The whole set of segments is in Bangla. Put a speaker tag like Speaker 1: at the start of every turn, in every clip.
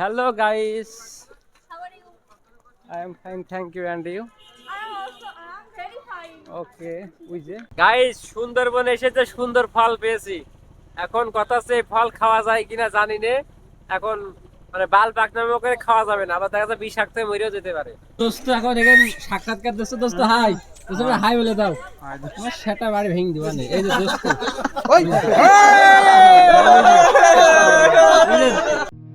Speaker 1: Hello guys,
Speaker 2: How are you?
Speaker 1: I am fine, thank you, and you?
Speaker 2: I'm very fine.
Speaker 1: Okay, বুঝে গাইস সুন্দরবনে এসেছে সুন্দর ফল পেয়েছি। এখন কথা হচ্ছে এই ফল খাওয়া যায় কিনা জানি না। এখন মানে বাল পাকনামো করে খাওয়া যাবে না, আবার দেখা যাচ্ছে বিষাক্ত হয়ে মরেও যেতে পারে। দোস্ত এখন এখানে সাক্ষাৎকার দোস্ত দোস্ত হাই দোস্ত হাই বলে দাও। তোমার সেটা বাড়ি ভেঙে দিবা না এই যে দোস্ত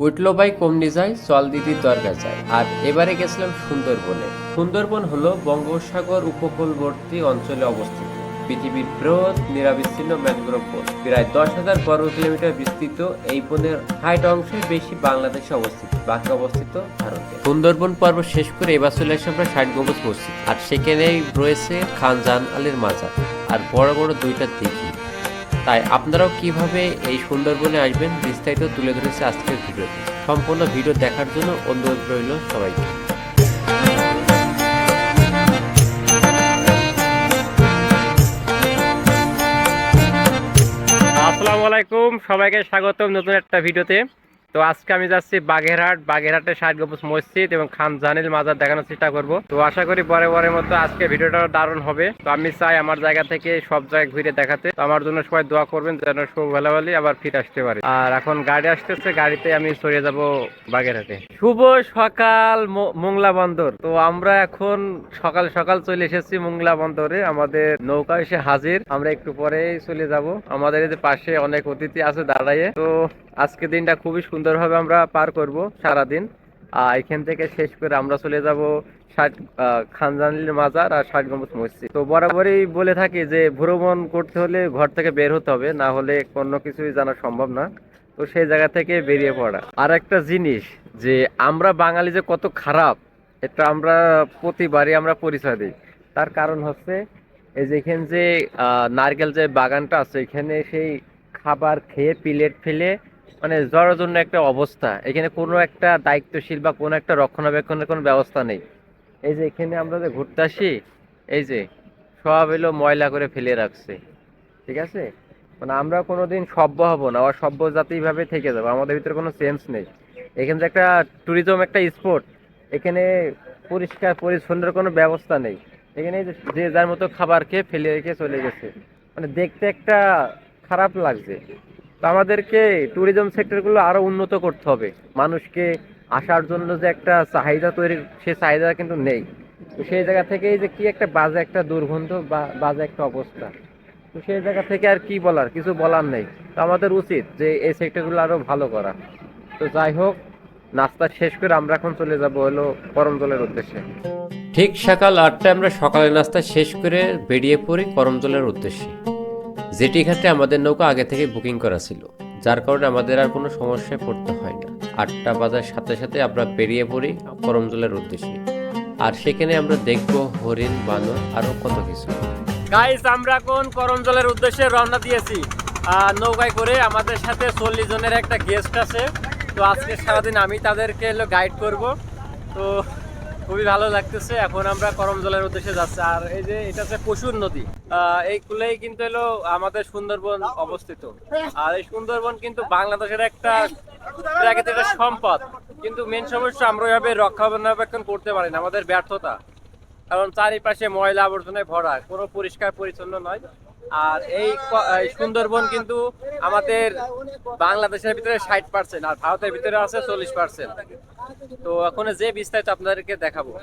Speaker 1: উঠলো ভাই কমনি যায় চল দিদির দরগা যায়। আর এবারে গেছিলাম সুন্দরবনে। সুন্দরবন হলো বঙ্গোপসাগর উপকূলবর্তী অঞ্চলে অবস্থিত পৃথিবীর বৃহৎ নিরবিচ্ছিন্ন ম্যানগ্রোভ বন। প্রায় 10,000 বর্গ কিলোমিটার বিস্তৃত এই বনের 60 অংশের বেশি বাংলাদেশে অবস্থিত, বাকি অবস্থিত ভারতে। সুন্দরবন পর্ব শেষ করে এবার চলে আসে আমরা 60 গম্বুজ মসজিদ। আর সেখানেই রয়েছে খান জাহান আলীর মাজার আর বড় বড় দুইটা দিঘি। তাই আপনারাও কিভাবে এই সুন্দরবনে আসবেন বিস্তারিত তুলে ধরেছে আজকের ভিডিওতে। সম্পূর্ণ ভিডিও দেখার জন্য অনুরোধ রইল সবাইকে। আসসালামু আলাইকুম, সবাইকে স্বাগতম নতুন একটা ভিডিওতে। তো আজকে আমি যাচ্ছি বাগেরহাটে 60 গম্বুজ মসজিদ এবং খান জাহানিল মাজার দেখানোর চেষ্টা করব। তো আশা করি বরাবরের মতো আজকে ভিডিওটা দারুণ হবে। তো আমি চাই আমার জায়গা থেকে সব জায়গায় ঘুরে দেখাতে। তো আমার জন্য সবাই দোয়া করবেন যেন সব ভালোভাবে আবার ফিরে আসতে পারে। আর এখন গাড়ি আসতেছে, গাড়িতে আমি চলে যাব বাগেরহাটে। শুভ সকাল মোংলা বন্দর। তো আমরা এখন সকাল সকাল চলে এসেছি মোংলা বন্দরে। আমাদের নৌকা এসে হাজির, আমরা একটু পরেই চলে যাব। আমাদের এই যে পাশে অনেক অতিথি আছে দাঁড়াইয়ে। তো আজকে দিনটা খুবই সুন্দরভাবে আমরা পার করব সারাদিন। এখান থেকে শেষ করে আমরা চলে যাব খান জাহানিল মাজার আর 60 গম্বুজ মসজিদ। তো বরাবরই বলে থাকি যে ভ্রমণ করতে হলে ঘর থেকে বের হতে হবে, না হলে কোনো কিছুই জানা সম্ভব না। তো সেই জায়গা থেকে বেরিয়ে পড়া। আর একটা জিনিস যে আমরা বাঙালি যে কত খারাপ, এটা আমরা প্রতিবারই আমরা পরিচয় দিই। তার কারণ হচ্ছে এই যে এখানে যে নারকেল যে বাগানটা আছে, এখানে সেই খাবার খেয়ে প্লেট ফেলে মানে জ্বরের জন্য একটা অবস্থা। এখানে কোনো একটা দায়িত্বশীল বা কোনো একটা রক্ষণাবেক্ষণের কোনো ব্যবস্থা নেই। এই যে এখানে আমরা যে ঘুরতে আসি, এই যে সব এলো ময়লা করে ফেলে রাখছে, ঠিক আছে। মানে আমরা কোনোদিন সভ্য হব না, অসভ্য জাতি ভাবে থেকে যাবো, আমাদের ভিতরে কোনো সেন্স নেই। এখানে যে একটা ট্যুরিজম একটা স্পট, এখানে পরিষ্কার পরিচ্ছন্নের কোনো ব্যবস্থা নেই। এখানে যে যার মতো খাবার খেয়ে ফেলে রেখে চলে গেছে, মানে দেখতে একটা খারাপ লাগছে। তো আমাদেরকে ট্যুরিজম সেক্টরগুলো আরো উন্নত করতে হবে। মানুষকে আসার জন্য যে একটা চাহিদা তৈরি, সে চাহিদা কিন্তু নেই। তো সেই জায়গা থেকে এই যে কি একটা বাজে একটা দুর্গন্ধ বা বাজে একটা অবস্থা, তো সেই জায়গা থেকে আর কি বলার, কিছু বলার নেই। তো আমাদের উচিত যে এই সেক্টরগুলো আরো ভালো করা। তো যাই হোক, নাস্তা শেষ করে আমরা এখন চলে যাব হলো করমজলের উদ্দেশ্যে। ঠিক সকাল 8টায় আমরা সকালের নাস্তা শেষ করে বেরিয়ে পড়ি করমজলের উদ্দেশ্যে। জেটি ঘাটে আমাদের নৌকা আগে থেকে বুকিং করা ছিল, যার কারণে আমাদের আর কোনো সমস্যায় পড়তে হয় না। 8টা বাজার সাথে সাথে আমরা বেরিয়ে পড়ি করমজলের উদ্দেশ্যে। আর সেখানে আমরা দেখবো হরিণ, বানর আরো কত কিছু। গাইস, আমরা এখন করমজলের উদ্দেশ্যে রওনা দিয়েছি নৌকায় করে। আমাদের সাথে 40 জনের একটা গেস্ট আছে। তো আজকে সারাদিন আমি তাদেরকে গাইড করব। তো খুবই ভালো লাগতেছে। এখন আমরা করমজলের উদ্দেশ্যে যাচ্ছি। আর এই যে এটা হচ্ছে পশুর নদী, এই কুলেই কিন্তু হলো আমাদের সুন্দরবন অবস্থিত। আর এই সুন্দরবন কিন্তু বাংলাদেশের একটা প্রাকৃতিক সম্পদ, কিন্তু মেন সমস্যা আমরা ওইভাবে রক্ষণাবেক্ষণ করতে পারি না, আমাদের ব্যর্থতা। কারণ চারিপাশে ময়লা আবর্জনায় ভরা, কোনো পরিষ্কার পরিচ্ছন্ন নয়। আর এই সুন্দরবন কিন্তু আমাদের বাংলাদেশের ভিতরে 60% আর ভারতের ভিতরে আছে 40%। তো এখন যে বিস্তারিত আপনাদেরকে দেখাবো।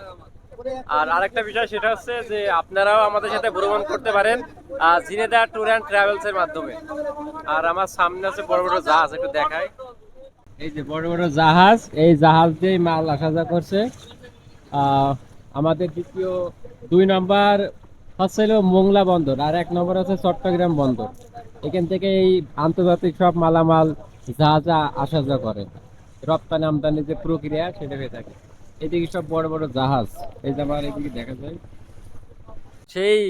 Speaker 1: আর আরেকটা বিষয় সেটা হচ্ছে যে আপনারাও আমাদের সাথে ভ্রমণ করতে পারেন ঝিনেদা ট্যুর অ্যান্ড ট্রাভেলস এর মাধ্যমে। আর আমার সামনে আছে বড় বড় জাহাজ, একটু দেখাই। এই যে বড় বড় জাহাজ, এই জাহাজ দিয়ে মাল আসা যাওয়া করছে। আমাদের দ্বিতীয় 2 নম্বর হচ্ছে মোংলা বন্দর, আর 1 নম্বর হচ্ছে চট্টগ্রাম বন্দর। এখান থেকে এই আন্তর্জাতিক সব মালামাল জাহাজ আসা যাওয়া করে। রপ্তানি আমদানি যে প্রক্রিয়া সেটা হয়ে থাকে। এদিকে সব বড় বড় জাহাজ, এই যে আমার এদিকে দেখা যায়। সেই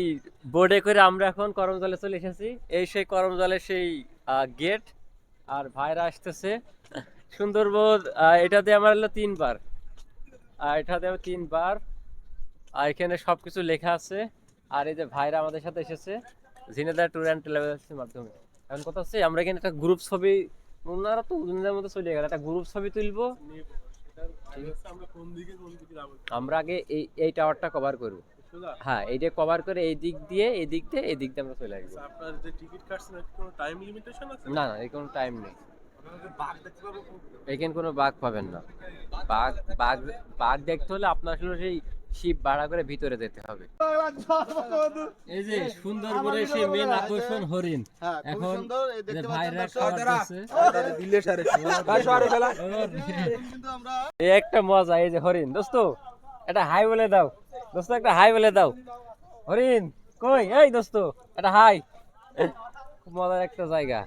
Speaker 1: বোর্ডে করে আমরা এখন করমজলে চলে এসেছি। এই সেই করমজলের সেই গেট। আর ভাইরা আসতেছে সুন্দরবন। এটাতে আমার হলো 3বার, আর এটাতে 3বার। আর এখানে সবকিছু লেখা আছে। আর এই যে ভাইরা আমাদের সাথে এসেছে ঝিনেদা ট্যুর অ্যান্ড ট্রাভেলসের মাধ্যমে। এখন কথা হচ্ছে আমরা এখানে একটা গ্রুপ ছবি, ওনারা তো দুজনের মধ্যে চলে গেল, একটা গ্রুপ ছবি তুলবো। আমরা আগে এই টাওয়ারটা কভার করব। হ্যাঁ, এইটা কভার করে এই দিক দিয়ে আমরা চলে আসবো।
Speaker 3: আপনার যে টিকিট কাটছেন এর কোনো টাইম লিমিটেশন আছে?
Speaker 1: না না, এই কোনো টাইম নেই। এখানে কোনো বাঘ পাবেন না। বাঘ বাঘ বাঘ দেখতে হলে আপনার আসলে সেই শিপ ভাড়া করে ভিতরে যেতে হবে। এই যে সুন্দরবনে সেই মেন আকর্ষণ হরিণ। এখন যে ভাইরা খাবার দিচ্ছে, এই একটা মজা, এই যে হরিণ। দোস্ত এটা হাই বলে দাও, দোস্ত একটা হাই বলে দাও। হরিণ কই? এই দোস্ত এটা হাই। খুব মজার একটা জায়গা।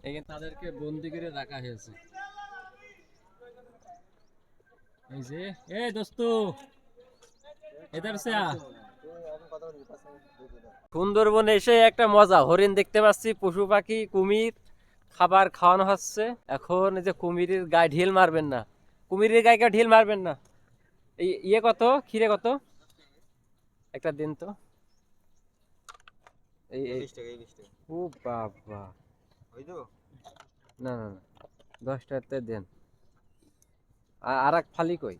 Speaker 1: এখানে তাদেরকে বন্দি করে রাখা হয়েছে। এই যে এই দোস্ত এদার সে আ। সুন্দরবনে এসে একটা মজা, হরিণ দেখতে পাচ্ছি, পশু পাখি, কুমির, খাবার খাওয়ানো হচ্ছে। এখন এই যে কুমিরের গায়ে ঢিল মারবেন না, কুমিরের গায়ে ঢিল মারবেন না। এই ইয়ে কত, খিরে কত একটা দিন তো। এই ও বাবা, না না না 10 টাকাতে দেন। আর এক ফালি কই?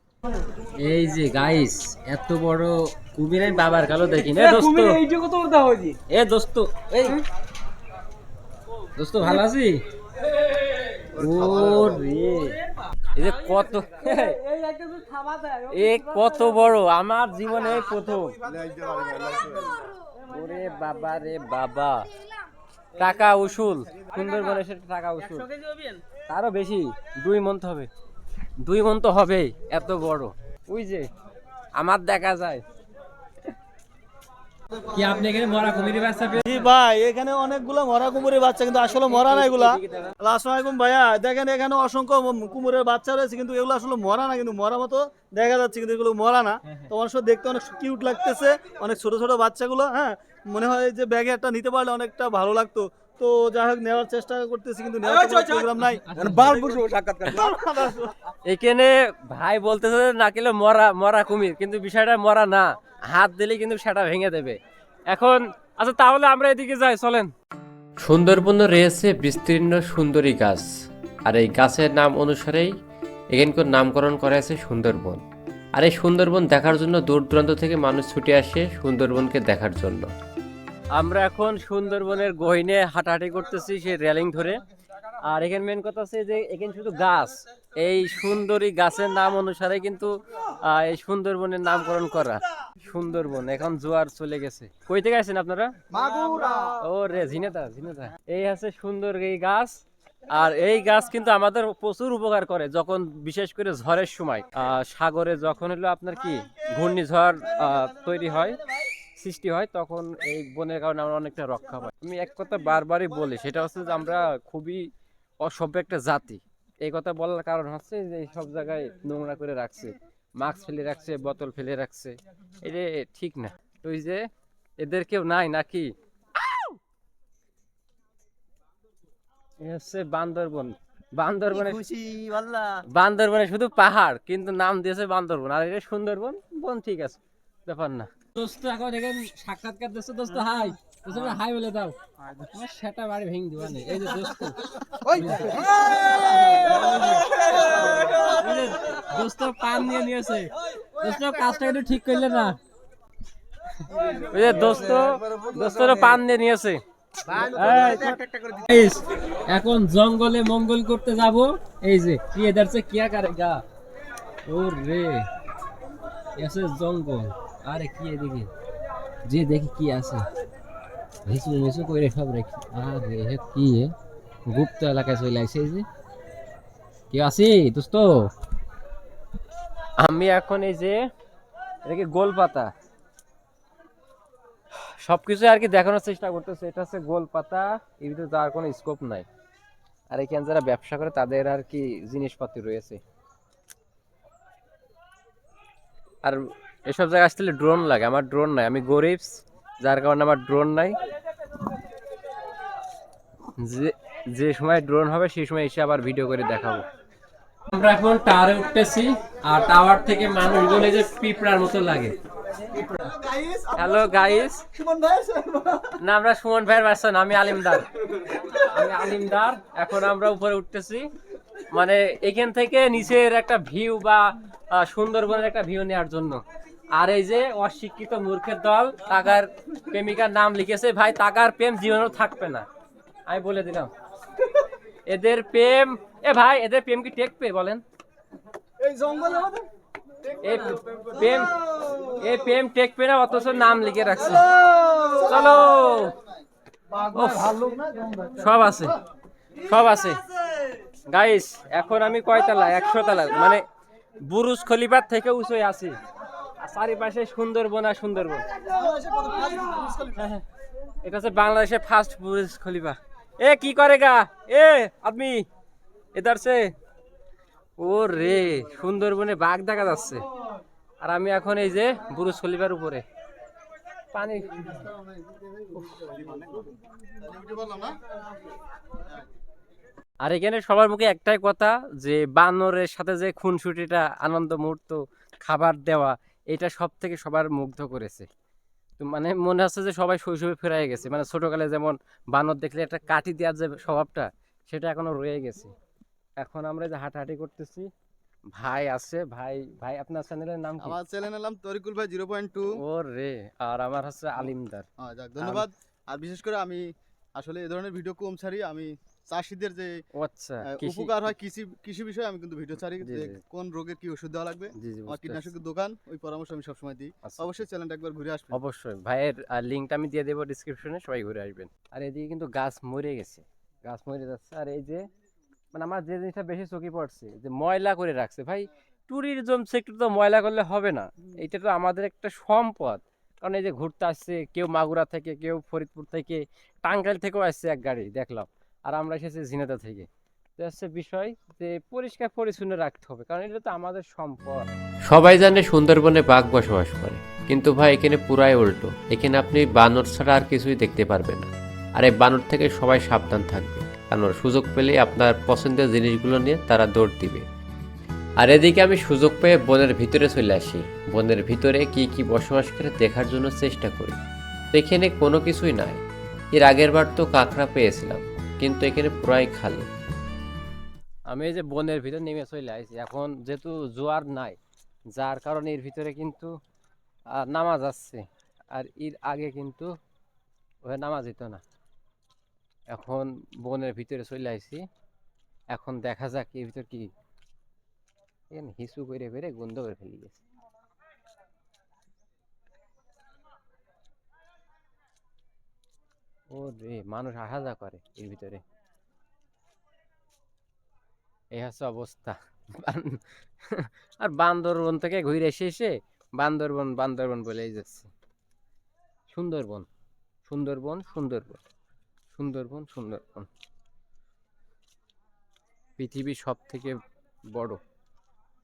Speaker 1: এই যে গাইস, এত বড় কুমির আমি বাবার কালো দেখি না। দোস্ত এইটুকু তো দাও জি। এ দোস্ত, এই দোস্ত ভালো আছি? ও রে, এই যে কত, এই কত বড়, আমার জীবনে প্রথম। ওরে বাবা রে বাবা, টাকা উসুল। সুন্দরবনে এসে টাকা উসুল, তারও বেশি। 2 মণ তো হবে, 2 মণ তো হবেই, এত বড়। ওই যে আমার দেখা যায়। কি আপনি এখানে মরা কুমিরের বাচ্চা পেয়েছেন?
Speaker 4: জি ভাই, এখানে অনেকগুলো মরা কুমিরের বাচ্চা, কিন্তু আসলে মরা না এগুলা। আসসালামু আলাইকুম ভাইয়া, দেখেন এখানে অসংখ্য কুমিরের বাচ্চা রয়েছে, কিন্তু এগুলো আসলে মরা না, কিন্তু মরা মতো দেখা যাচ্ছে, কিন্তু এগুলো মরা না। তোমার সাথে দেখতে অনেক কিউট লাগতেছে, অনেক ছোট ছোট বাচ্চাগুলো। হ্যাঁ, মনে হয় যে ব্যাগে একটা নিতে পারলে অনেকটা ভালো লাগতো। তো যাই হোক, নেওয়ার চেষ্টা করতেছি, কিন্তু নেওয়ার প্রোগ্রাম নাই।
Speaker 1: এখানে ভাই বলতেছে না কিলো মরা মরা কুমির, কিন্তু বিষয়টা মরা না, হাত দিলে কিন্তু সেটা ভেঙে দেবে। এখন আচ্ছা, তাহলে আমরা এদিকে যাই, চলেন। সুন্দরবনে রয়েছে বিস্তীর্ণ সুন্দরী গাছ, আর এই গাছের নাম অনুসারেই এখানকার নামকরণ করা হয়েছে সুন্দরবন। আর এই সুন্দরবন দেখার জন্য দূর দূরান্ত থেকে মানুষ ছুটে আসে সুন্দরবনকে দেখার জন্য। আমরা এখন সুন্দরবনের গহীনে হাঁটাহাঁটি করতেছি সেই রেলিং ধরে। আর এখানে মেন কথা আছে যে এখানে শুধু গাছ, এই সুন্দরী গাছের নাম অনুসারে কিন্তু এই সুন্দরবনের নামকরণ করা। সুন্দরবন এখন জোয়ার চলে গেছে। কই থেকে আসছেন আপনারা? ও রে, ঝিনেদা ঝিনেদা। এই আছে সুন্দর এই গাছ। আর এই গাছ কিন্তু আমাদের প্রচুর উপকার করে, যখন বিশেষ করে ঝড়ের সময়, সাগরে যখন হলো আপনার কি ঘূর্ণিঝড় তৈরি হয়, সৃষ্টি হয়, তখন এই বনের কারণে আমরা অনেকটা রক্ষা পাই। আমি এক কথা বারবারই বলি, সেটা হচ্ছে যে আমরা খুবই অসভ্য একটা জাতি। এই কথা বলার কারণ হচ্ছে যে সব জায়গায় নোংরা করে রাখছে, মাস্ক ফেলে রাখছে, বোতল ফেলে রাখছে। এটা ঠিক না। ওই যে এদের কেউ নাই নাকি? হচ্ছে বান্দরবন। বান্দরবনে শুধু পাহাড়, কিন্তু নাম দিয়েছে বান্দরবন। আর এটা সুন্দরবন বন, ঠিক আছে, ব্যাপার না। দোস্ত এখন এখানে সাক্ষাৎকার দিচ্ছে। দোস্ত হাই, দোস্ত হাই বলে দাও। তোমার সেটা বাড়ি ভেঙে দিবা না। এই যে দোস্ত, দোস্ত পান নিয়ে নিয়েছে। দোস্ত কাজটা একটু ঠিক করলে না। ওই যে দোস্তর পান নিয়ে নিয়েছে। এখন জঙ্গলে মঙ্গল করতে যাব। এই যে কি এদারছে কিয়া কারেগা। ও রে, এসে জঙ্গল। আরে কি এদিকে যে দেখি কি আছে, ভিসু ভিসু করে সব রেখে। আরে কি গুপ্ত এলাকায় চলে আসছে। এই যে কি আছি দোস্ত, আমি এখন এই যে এটাকে গোলপাতা সবকিছু আর কি দেখানোর চেষ্টা করতেছে। এটা হচ্ছে গোলপাতা, এর ভিতরে যার কোনো স্কোপ নাই। আর এখানে যারা ব্যবসা করে তাদের আর কি জিনিসপাতি রয়েছে। আর এসব জায়গায় আসলে ড্রোন লাগে, আমার ড্রোন নাই, আমি গরিব, যার কারণে আমার ড্রোন নাই। যে সময় ড্রোন হবে সেই সময় এসে আবার ভিডিও করে দেখাবো। আমরা এখন টাওয়ারে উঠতেছি, আর টাওয়ার থেকে মানুষ বলে যে পিঁপড়ার মতো লাগে। হ্যালো গাইস, না আমরা সুমন ভাইয়ের বাসা না, আমি আলিমদার। এখন আমরা উপরে উঠতেছি, মানে এখান থেকে নিচের একটা ভিউ বা সুন্দরবনের একটা ভিউ নেওয়ার জন্য। আর এই যে অশিক্ষিত মূর্খের দল টাকার প্রেমিকার নাম লিখেছে, ভাই টাকার প্রেম জীবনেও থাকবে না, আমি বলে দিলাম। এদের প্রেম, ভাই এদের প্রেম কি টেকবে বলেন?
Speaker 4: এই জঙ্গলে
Speaker 1: এই প্রেম, এই প্রেম টেকবে না, অথচ নাম লিখে রাখছে। চলো, সব আছে, সব আছে গাইস। এখন আমি কয়তলা? 100 তলা, মানে বুরুজ খলিফার থেকে উঁচু আছি। আর চারিপাশে সুন্দরবন আর সুন্দরবন। হ্যাঁ, এটা হচ্ছে বাংলাদেশের ফার্স্ট বুরুজ খলিফা। কি করে গা আদমি এদার সে? ও রে, সুন্দরবনে বাঘ দেখা যাচ্ছে। আর আমি এখন এই যে বুরুজ খলিফার উপরে পানি। আর এখানে সবার মুখে একটাই কথা, যে বানরের সাথে যে খুনসুটিটা, আনন্দ মুহূর্ত, খাবার দেওয়া, এটা সব থেকে সবার মুগ্ধ করেছে। তো মানে মনে হচ্ছে যে সবাই শৈশবে ফেরাই গেছে, মানে ছোটকালে যেমন বানর দেখলে একটা কাঠি দেওয়ার যে স্বভাবটা, সেটা এখনো রয়ে গেছে। এখন আমরা যে হাঁটাহাঁটি করতেছি, ভাই আছে, ভাই ভাই আপনার চ্যানেলের নাম কি?
Speaker 4: আমার চ্যানেলের নাম তরিকুল ভাই 0.2।
Speaker 1: ও রে, আর আমার হচ্ছে আলিমদার।
Speaker 4: যাক, ধন্যবাদ। আর বিশেষ করে আমি আসলে এই ধরনের ভিডিও কম ছাড়ি। আমি চাষিদের যে
Speaker 1: আচ্ছা,
Speaker 4: উপকার হয় কৃষি বিষয়ে আমি কিন্তু ভিডিও ছাড়ি,
Speaker 1: জি,
Speaker 4: যে
Speaker 1: জি।
Speaker 4: কোন রোগের কি ওষুধ দেওয়া লাগবে।
Speaker 1: জি, জি,
Speaker 4: আমার
Speaker 1: বুঝতে
Speaker 4: কীটনাশকের
Speaker 1: পারছি।
Speaker 4: দোকান, ওই পরামর্শ আমি সবসময় দিই।
Speaker 1: আচ্ছা,
Speaker 4: অবশ্যই চ্যানেলটা একবার ঘুরে আসবেন।
Speaker 1: অবশ্যই ভাইয়ের লিঙ্কটা আমি দিয়ে দেবো ডিসক্রিপশনে, সবাই ঘুরে আসবেন। আর এদিকে কিন্তু গাছ মরে গেছে, গাছ মরে যাচ্ছে। আর এই যে মানে আমার যে জিনিসটা বেশি চোখে পড়ছে, যে ময়লা করে রাখছে। ভাই ট্যুরিজম সেক্টর তো ময়লা করলে হবে না, এটা তো আমাদের একটা সম্পদ। কারণ এই যে ঘুরতে আসছে কেউ মাগুরা থেকে, কেউ ফরিদপুর থেকে, টাঙ্গাইল থেকেও আসছে এক গাড়ি দেখলাম, আর আমরা এসেছি ঝিনাইদহ থেকে। তো হচ্ছে বিষয় যে পরিষ্কার পরিচ্ছন্ন রাখতে হবে, কারণ এটা তো আমাদের সম্পদ। সবাই জানে সুন্দরবনে বাঘ বসবাস করে, কিন্তু ভাই এখানে পুরাই উল্টো। এখানে আপনি বানর ছাড়া আর কিছুই দেখতে পারবেন না। আর এই বানর থেকে সবাই সাবধান থাকবে, কারণ সুযোগ পেলে আপনার পছন্দের জিনিসগুলো নিয়ে তারা দৌড় দিবে। আর এদিকে আমি সুযোগ পেয়ে বনের ভিতরে চলে আসি। বনের ভিতরে কি কি বসবাস করে দেখার জন্য চেষ্টা করি। তো এখানে কোনো কিছুই নাই। এর আগের বার তো কাঁকড়া পেয়েছিলাম, কিন্তু এখানে পুরাই খালি। আমি এই যে বনের ভিতরে নেমে চলে আসছি। এখন যেহেতু জোয়ার নাই, যার কারণে এর ভিতরে কিন্তু নামা যাচ্ছে। আর এর আগে কিন্তু ওখানে নামা যেত না। এখন বনের ভিতরে চলে আসছি, এখন দেখা যাক এর ভিতর কি। এখানে হিসু করে বেড়ে গন্ধ করে ফেলে গেছে। ও রে, মানুষ আসা যা করে এর ভিতরে, এই হচ্ছে অবস্থা। আর বান্দরবন থেকে ঘুরে এসে বান্দরবন বান্দরবন বলেই যাচ্ছে। সুন্দরবন, সুন্দরবন, সুন্দরবন, সুন্দরবন, সুন্দরবন পৃথিবীর সব থেকে বড়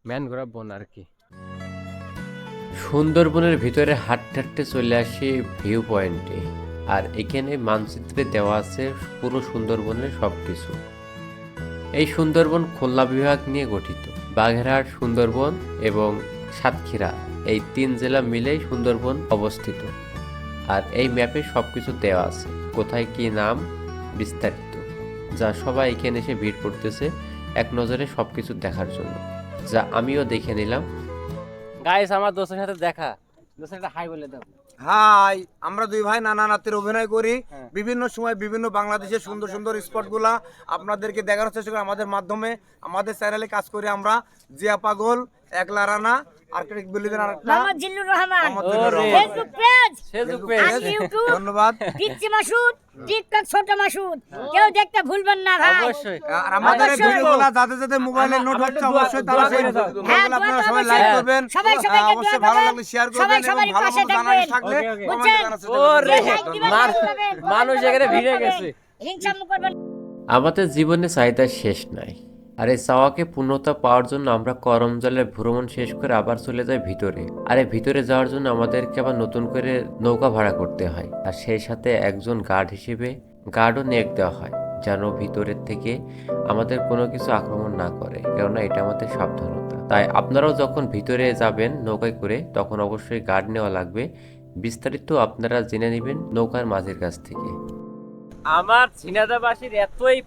Speaker 1: ম্যানগ্রোভ বন আর কি। সুন্দরবনের ভিতরে হাঁটতে হাঁটতে চলে আসি ভিউ পয়েন্টে। আর এখানে মানচিত্রে দেওয়া আছে পুরো সুন্দরবনের সব কিছু। এই সুন্দরবন খুলনা বিভাগ নিয়ে গঠিত। বাগেরহাট, সুন্দরবন এবং সাতক্ষীরা, এই 3 জেলা মিলেই সুন্দরবন অবস্থিত। আর এই ম্যাপে সব কিছু দেওয়া আছে, কোথায় কি নাম, বিস্তারিত, যা সবাই এখানে এসে ভিড় করতেছে এক নজরে সব কিছু দেখার জন্য, যা আমিও দেখে নিলাম। গাইস, আমার দোস্তের সাথে দেখা, দোস্তের একটা হাই বলে দাও।
Speaker 5: হাই, আমরা দুই ভাই নানা নাতির অভিনয় করি।
Speaker 1: হ্যাঁ।
Speaker 5: বিভিন্ন সময় বিভিন্ন বাংলাদেশের সুন্দর সুন্দর স্পটগুলা আপনাদেরকে দেখানোর চেষ্টা করি আমাদের মাধ্যমে। আমাদের চ্যানেলে কাজ করি আমরা। জিয়া পাগল, একলা রানা, আর বলি দেন আরেকটা
Speaker 2: মোহাম্মদ জিল্লুর রহমান,
Speaker 5: মোহাম্মদ জিল্লুর
Speaker 1: ওরে।
Speaker 5: Rahman.
Speaker 2: Facebook page,
Speaker 1: Facebook
Speaker 5: Facebook
Speaker 1: page,
Speaker 5: page,
Speaker 2: YouTube,
Speaker 5: ধন্যবাদ।
Speaker 2: পিচ্চি মাসুদ, টিকটক ছোট মাসুদ, কেউ দেখতে ভুলবেন না ভাই।
Speaker 1: অবশ্যই।
Speaker 5: আর আমাদের এই
Speaker 2: অবশ্যই।
Speaker 5: ভিডিওগুলা যাদের যাদের মোবাইলে নোট হচ্ছে অবশ্যই তারা সেই ভিডিওগুলো
Speaker 2: হ্যাঁ,
Speaker 5: আপনারা
Speaker 2: দোয়া
Speaker 5: সবাই
Speaker 2: করবেন।
Speaker 5: লাইক করবেন।
Speaker 2: সবাই সবাইকে
Speaker 5: অবশ্যই
Speaker 2: দোয়া
Speaker 5: ভালো
Speaker 2: করবেন।
Speaker 5: লাগলে শেয়ার
Speaker 2: সবাই
Speaker 5: করবেন এবং
Speaker 2: সবারই
Speaker 5: ভালো
Speaker 2: পাশে
Speaker 5: মন্দ জানার
Speaker 2: থাকবেন।
Speaker 5: থাকলে
Speaker 1: ওকে, ওকে।
Speaker 5: কমেন্টে
Speaker 2: বুঝছেন?
Speaker 5: জানার চেষ্টা
Speaker 1: ও
Speaker 5: করবেন।
Speaker 1: রে,
Speaker 2: লাইক দিবেন,
Speaker 1: মান-
Speaker 2: লাইক করবেন,
Speaker 1: মানুষ
Speaker 2: কমেন্ট
Speaker 1: এখানে ভিড়ে
Speaker 2: করবেন,
Speaker 1: গেছে।
Speaker 2: হিংসা করবেন।
Speaker 1: আমাদের জীবনে চাহিদার শেষ নাই। আর এই চাওয়াকে পূর্ণতা পাওয়ার জন্য আমরা করম জলে ভ্রমণ শেষ করে আবার চলে যাই ভিতরে। আর এই ভিতরে যাওয়ার জন্য আমাদেরকে আবার নতুন করে নৌকা ভাড়া করতে হয়। আর সেই সাথে একজন গার্ড হিসেবে গার্ডও নিয়োগ দেওয়া হয়, যেন ভিতরের থেকে আমাদের কোনো কিছু আক্রমণ না করে, কেননা এটা আমাদের সাবধানতা। তাই আপনারাও যখন ভিতরে যাবেন নৌকায় করে, তখন অবশ্যই গার্ড নেওয়া লাগবে। বিস্তারিত আপনারা জেনে নেবেন নৌকার মাঝির কাছ থেকে। আমার ঝিনাইদহবাসীর এতই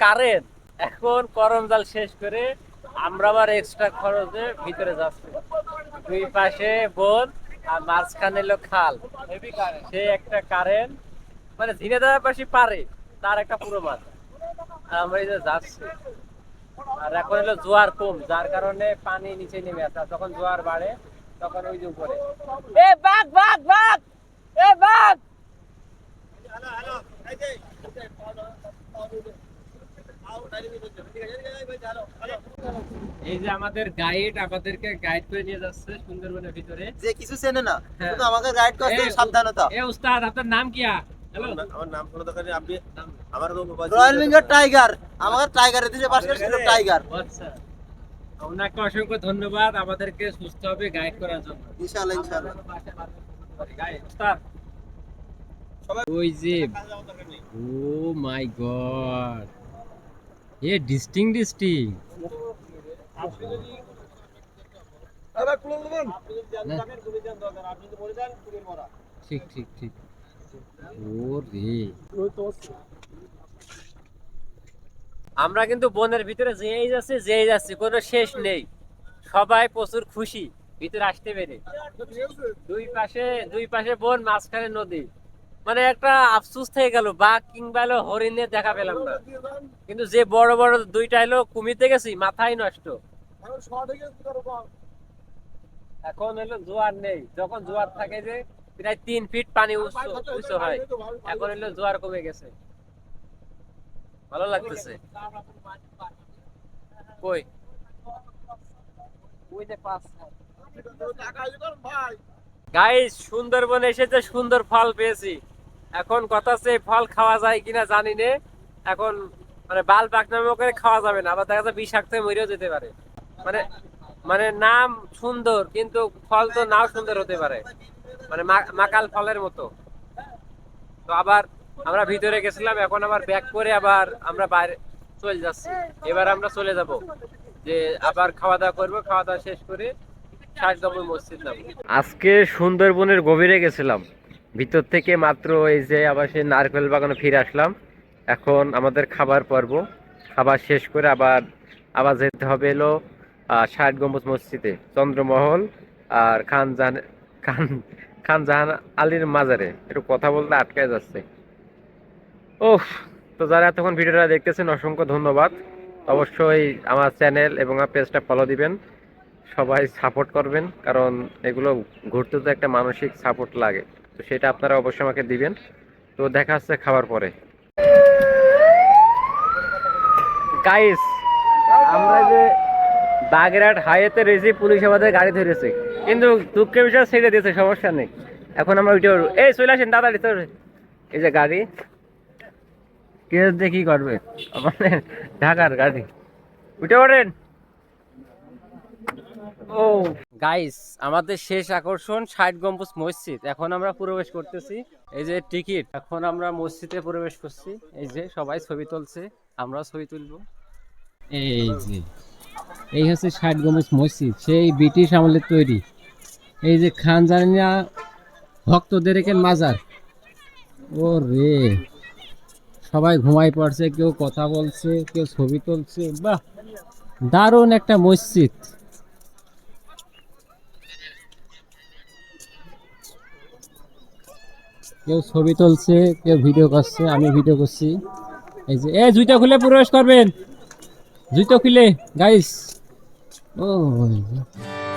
Speaker 1: কারেন্ট, এখন করম জাল শেষ করে আমরা আবার এক্সট্রা খরচে ভিতরে যাচ্ছি। দুই পাশে বন আর মাঝখানে হলো খাল, সে একটা কারেন্ট, মানে ঝিনেদার পাশে পারে তার একটা পুরো মাঠ। আমরা এই যে যাচ্ছি, আর এখন হলো জোয়ার কম, যার কারণে পানি নিচে নেমে আসে। আর যখন জোয়ার বাড়ে তখন ওই যে উপরে এ বাঘ বাঘ বাঘ, এ বাঘ। এই যে আমাদের গাইড আমাদেরকে গাইড করে নিয়ে যাচ্ছে সুন্দরবনের ভিতরে।
Speaker 4: যে কিছু চেনে না
Speaker 1: হ্যাঁ।
Speaker 4: শুধু আমাকে গাইড করতে হবে, সাবধানতা।
Speaker 1: এ উস্তাদ, আপনার নাম কি? হ্যালো,
Speaker 3: আমার নাম কোনো দরকার নেই, আপনি আমার তো
Speaker 4: রয়্যাল বেঙ্গল টাইগার, আমাকে টাইগারের দিকে পাশে ছিল টাইগার।
Speaker 1: আচ্ছা, আপনাকে অসংখ্য ধন্যবাদ আমাদেরকে সুস্থভাবে গাইড করার জন্য।
Speaker 4: ইনশাআল্লাহ ইনশাআল্লাহ।
Speaker 1: উস্তাদ, ওই যে, ও মাই গড, এ ডিস্টিং। ঠিক ঠিক ঠিক। ওরে, আমরা কিন্তু বনের ভিতরে যেই যাচ্ছি কোনো শেষ নেই। সবাই প্রচুর খুশি ভিতরে আসতে পেরে। দুই পাশে বন, মাঝখানে নদী। মানে একটা আফসোস থেকে গেল, বাঘ কিংবা হলো হরিণের দেখা পেলাম না। কিন্তু যে বড় বড় দুইটা হলো কুমিরতে গেছি, মাথায় নষ্ট। এখন হলো জোয়ার নেই, যখন জোয়ার থাকে যে প্রায় 3 ফিট পানি উঁচু হয়, এখন হলো জোয়ার কমে গেছে। ভালো লাগতেছে। কই গাইস, সুন্দরবনে এসে যে সুন্দর ফল পেয়েছি। এখন কথা হচ্ছে ফল খাওয়া যায় কিনা জানি না। এখন মানে বাল পাকনামো করে খাওয়া যাবে না, আবার দেখা যায় বিষাক্ত হয়ে মরেও যেতে পারে। মানে মানে নাম সুন্দর কিন্তু ফল তো নাও সুন্দর হতে পারে, মানে মাকাল ফলের মতো। তো আবার আমরা ভিতরে গেছিলাম, এখন আবার ব্যাক করে আবার আমরা বাইরে চলে যাচ্ছি। এবার আমরা চলে যাব, যে আবার খাওয়া দাওয়া করবো, খাওয়া দাওয়া শেষ করে ষাটগম্বুজ মসজিদ নামবো। আজকে সুন্দরবনের গভীরে গেছিলাম, ভিতর থেকে মাত্র এই যে আবার সেই নারকেল বাগানে ফিরে আসলাম। এখন আমাদের খাবার পর্ব, খাবার শেষ করে আবার যেতে হবে এলো ষাটগম্বুজ মসজিদে, চন্দ্রমহল আর খান জাহান আলীর মাজারে। একটু কথা বলতে আটকায় যাচ্ছে। ওহ, তো যারা এতক্ষণ ভিডিওটা দেখতেছেন অসংখ্য ধন্যবাদ। অবশ্যই আমার চ্যানেল এবং আমার পেজটা ফলো দিবেন, সবাই সাপোর্ট করবেন, কারণ এগুলো ঘুরতে তো একটা মানসিক সাপোর্ট লাগে, তো সেটা আপনারা অবশ্যই আমাকে দিবেন। তো দেখা হচ্ছে খাবার পরে। গাইস, আমরা যে বাগেরহাট হাইওয়েতে রয়েছি, পুলিশ আমাদের গাড়ি ধরেছে, কিন্তু দুঃখের বিষয় ছেড়ে দিয়েছে, সমস্যা নেই। এখন আমরা উঠে পড়বো। এই চলে আসেন তাড়াতাড়ি, এই যে গাড়ি কে দেখি করবে, আমাদের ঢাকার গাড়ি, উঠে পড়েন। ও গাইস, আমাদের শেষ আকর্ষণ ষাটগম্বুজ মসজিদ। এখন আমরা প্রবেশ করতেছি, এই যে টিকিট। এখন আমরা মসজিদে প্রবেশ করছি, এই যে সবাই ছবি তুলছে, আমরাও ছবি তুলবো। এই হচ্ছে ষাটগম্বুজ মসজিদ, সেই ব্রিটিশ আমলের তৈরি। এই যে খান জাহানিয়া ভক্তদের এখানে মাজার। ও রে, সবাই ঘুমাই পড়ছে, কেউ কথা বলছে, কেউ ছবি তুলছে। বাহ, দারুণ একটা মসজিদ। কেউ ছবি তুলছে, কেউ ভিডিও করছে, আমি ভিডিও করছি। এই যে জুতো খুলে প্রবেশ করবেন, জুতো খুলে গাইস। ও,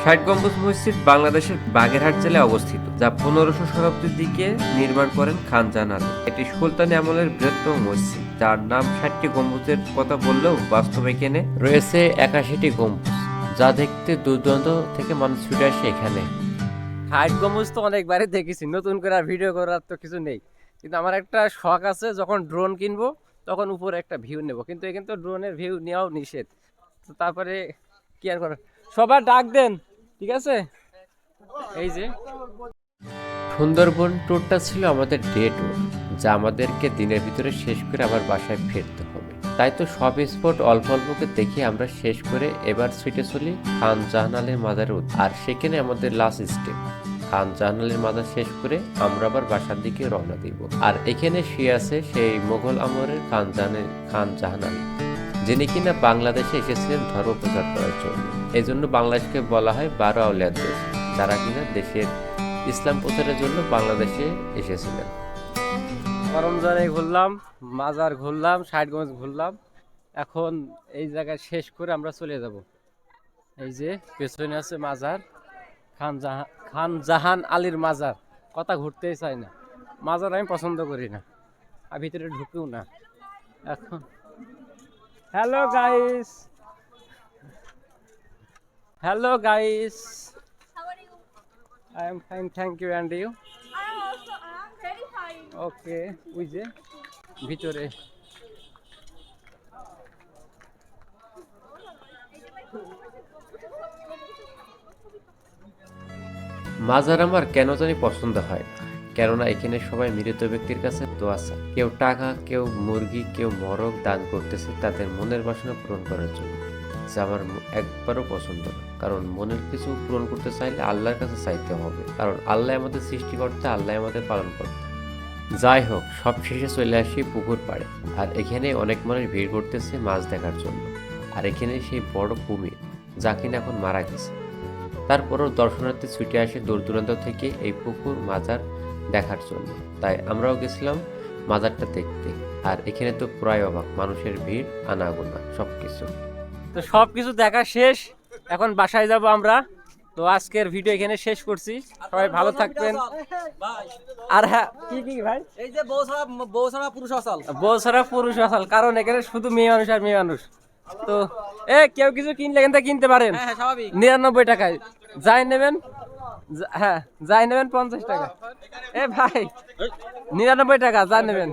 Speaker 1: ষাটগম্বুজ মসজিদ বাংলাদেশের বাগেরহাট জেলায় অবস্থিত, যা 1500 শতাব্দীর দিকে নির্মাণ করেন খান জাহান আলী। এটি সুলতানি আমলের বৃহত্তম মসজিদ, যার নাম 60টি গম্বুজের কথা বললেও বাস্তবে এখানে রয়েছে 81টি গম্বুজ, যা দেখতে দূরদূরান্ত থেকে মানুষ ছুটে আসে এখানে। ষাটগম্বুজ তো অনেকবারই দেখেছি, নতুন করে আর ভিডিও করার তো কিছু নেই। কিন্তু আমার একটা শখ আছে, যখন ড্রোন কিনবো তখন উপরে একটা ভিউ নেব, কিন্তু এখানে তো ড্রোনের ভিউ নেওয়াও নিষেধ। তো তারপরে কি আর করার, সবার ডাক দেন, ঠিক আছে। এই যে সুন্দরবন ট্যুরটা ছিল আমাদের ডে ট্যুর, যা আমাদেরকে দিনের ভিতরে শেষ করে আবার বাসায় ফিরতে হবে। তাই তো সব স্পট অল্প অল্পকে দেখে আমরা শেষ করে এবার ছুটে চলি খান জাহান আলীর মাজারে। আর সেখানে আমাদের লাস্ট স্টেপ, খান জাহান আলীর মাজার শেষ করে আমরা আবার বাসার দিকে রওনা দিব। আর এখানে শুয়ে আছে সেই মোগল আমলের খান জাহান আলী, যিনি কিনা বাংলাদেশে এসেছিলেন ধর্ম প্রচার করার জন্য। এই জন্য বাংলাদেশকে বলা হয় 12 আউলিয়ার দেশ, যারা কিনা দেশের ইসলাম প্রচারের জন্য বাংলাদেশে এসেছিলেন। করমজারে ঘুরলাম, মাজার ঘুরলাম, ষাটগঞ্জ ঘুরলাম, এখন এই জায়গায় শেষ করে আমরা চলে যাব। এই যে পেছনে আছে মাজার, খান জাহান আলীর মাজার। কথা ঘুরতেই চাই না, মাজার আমি পছন্দ করি না, আর ভিতরে ঢুকেও না। এখন hello guys, hello guys, I am fine, thank you, and you?
Speaker 6: I'm very fine.
Speaker 1: Okay, ওই যে ভিতরে মাজার আমার কেন জানি পছন্দ হয় না, কেননা এখানে সবাই মৃত ব্যক্তির কাছে দোয়া চায়। কেউ টাকা, কেউ মুরগি, কেউ মরক দান করতেছে তাদের মনের বাসনা পূরণ করার জন্য, যা আমার একবারও পছন্দ না। কারণ মনের কিছু পূরণ করতে চাইলে আল্লাহর কাছে চাইতে হবে, কারণ আল্লাহ আমাদের সৃষ্টিকর্তা, আল্লাহ আমাদের পালন করতে। যাই হোক, সব শেষে চলে আসি পুকুর পাড়ে, আর এখানে অনেক মানুষ ভিড় করতেছে মাছ দেখার জন্য। আর এখানে সেই বড় কুমির, যা কিনা এখন মারা গেছে। তারপরও দর্শনার্থী ছুটে আসে দূর দূরান্ত থেকে এই পুকুর মাজার দেখার জন্য। তাই আমরাও গেছিলাম মাজারটা দেখতে। আর এখানে তো প্রায় অবাক, মানুষের ভিড়, আনাগোনা, সবকিছু। তো সবকিছু দেখা শেষ, এখন বাসায় যাব আমরা। তো আজকের ভিডিও এখানে শেষ করছি, সবাই ভালো থাকবেন। আর হ্যাঁ, কি কি ভাই,
Speaker 7: এই যে বউ ছাড়া পুরুষ আসাল,
Speaker 1: বউ ছাড়া পুরুষ আসাল, কারণ এখানে শুধু মেয়ে মানুষ আর মেয়ে মানুষ। তো কেউ কিছু কিনলে এখান থেকে কিনতে পারেন
Speaker 7: হ্যাঁ স্বাভাবিক,
Speaker 1: 99 টাকায়। যাই নেবেন, হ্যাঁ যাই নেবেন 50 টাকা। ভাই 99 টাকা, যা নেবেন।